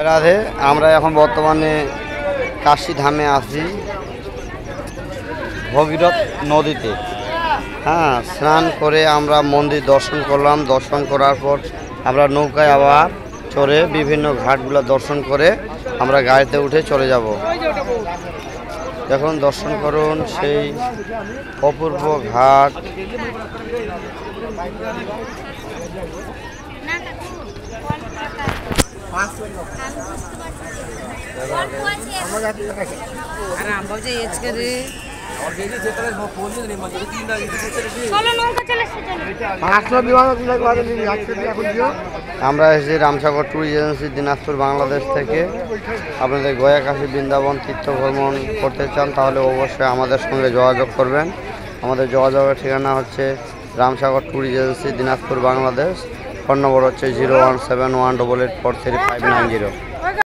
রাধে, আমরা এখন বর্তমানে কাশী ধামে আছি ভগীরথ নদীতে। হ্যাঁ, স্নান করে আমরা মন্দির দর্শন করলাম। দর্শন করার পর আমরা নৌকায় আবার চড়ে বিভিন্ন ঘাটগুলো দর্শন করে আমরা গাড়িতে উঠে চলে যাব। এখন দর্শন করুন সেই অপূর্ব ঘাট। আমরা এসেছি রামসাগর ট্যুর এজেন্সি দিনাজপুর বাংলাদেশ থেকে। আপনাদের গয়া কাশী বৃন্দাবন তীর্থ ভ্রমণ করতে চান তাহলে অবশ্যই আমাদের সঙ্গে যোগাযোগ করবেন। আমাদের যোগাযোগের ঠিকানা হচ্ছে Ramsagar tour agency Dinajpur Bangladesh. Phone নম্বর হচ্ছে 01718843590।